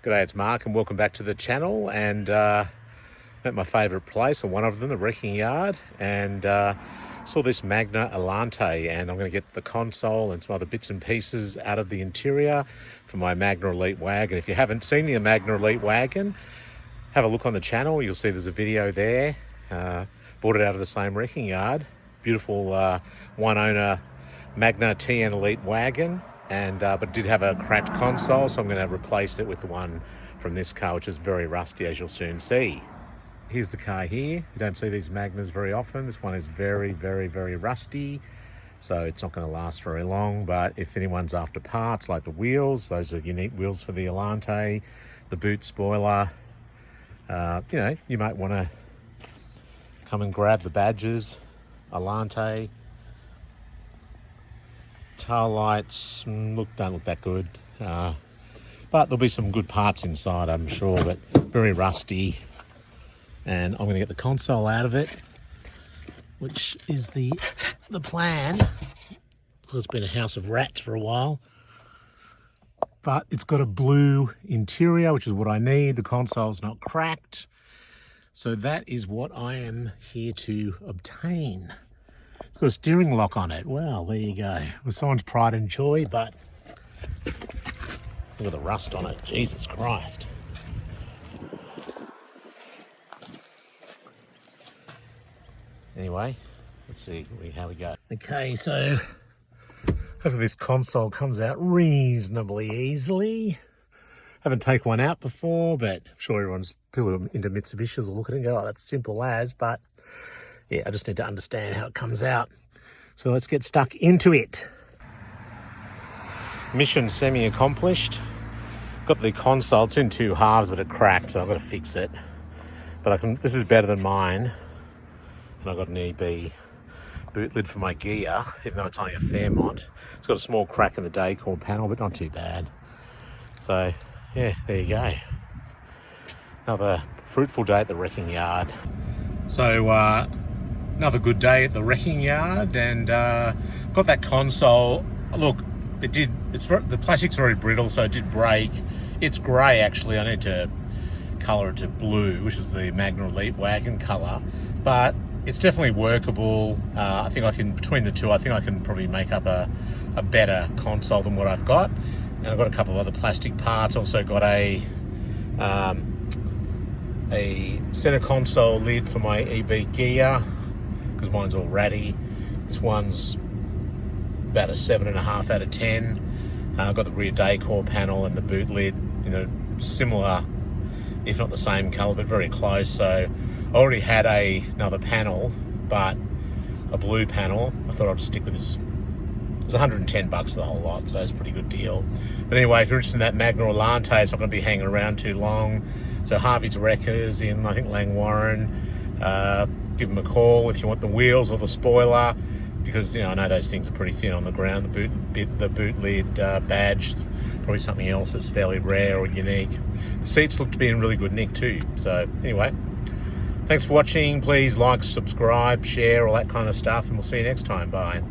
G'day, it's Mark and welcome back to the channel. And at my favourite place, or one of them, the wrecking yard, and saw this Magna Elante, and I'm going to get the console and some other bits and pieces out of the interior for my Magna Elite wagon. If you haven't seen the Magna Elite wagon, have a look on the channel. You'll see there's a video there. Bought it out of the same wrecking yard. Beautiful one owner Magna TN Elite wagon, and but did have a cracked console, so I'm going to replace it with the one from this car, which is very rusty, as you'll soon see. Here's the car here. You don't see these Magnas very often. This one is very, very, very rusty, so it's not going to last very long. But if anyone's after parts like the wheels, those are unique wheels for the Elante, the boot spoiler, you know, you might want to come and grab the badges. Elante. Tail lights don't look that good, but there'll be some good parts inside, I'm sure, but very rusty. And I'm going to get the console out of it, which is the plan. It's been a house of rats for a while, but it's got a blue interior, which is what I need. The console's not cracked, so that is what I am here to obtain. It's got a steering lock on it. Well, there you go. With someone's pride and joy, but look at the rust on it. Jesus Christ. Anyway, let's see how we go. Okay, so hopefully this console comes out reasonably easily. Haven't taken one out before, but I'm sure people into Mitsubishis will look at it and go, oh, that's simple as, but yeah, I just need to understand how it comes out. So let's get stuck into it. Mission semi-accomplished. Got the console, it's in two halves, but it cracked, so I've got to fix it. But this is better than mine. And I've got an EB boot lid for my gear, even though it's only a Fairmont. It's got a small crack in the decor panel, but not too bad. So yeah, there you go. Another fruitful day at the wrecking yard. So another good day at the wrecking yard, and got that console. Look, the plastic's very brittle, so it did break. It's grey actually. I need to colour it to blue, which is the Magna Elite wagon colour, but it's definitely workable. I think I can, between the two, I think I can probably make up a better console than what I've got. And I've got a couple of other plastic parts. Also got a center console lid for my EB gear, because mine's all ratty. This one's about a 7.5 out of 10. I've got the rear decor panel and the boot lid, you know, similar, if not the same colour, but very close. So I already had another panel, but a blue panel. I thought I'd stick with this. It was 110 bucks for the whole lot, so it's a pretty good deal. But anyway, if you're interested in that Magna Elante, it's not going to be hanging around too long. So Harvey's Wreckers in, I think, Langwarrin. Give them a call if you want the wheels or the spoiler, because, you know, I know those things are pretty thin on the ground. The boot lid badge, probably something else that's fairly rare or unique. The seats look to be in really good nick too. So anyway, thanks for watching. Please like, subscribe, share, all that kind of stuff, and we'll see you next time. Bye.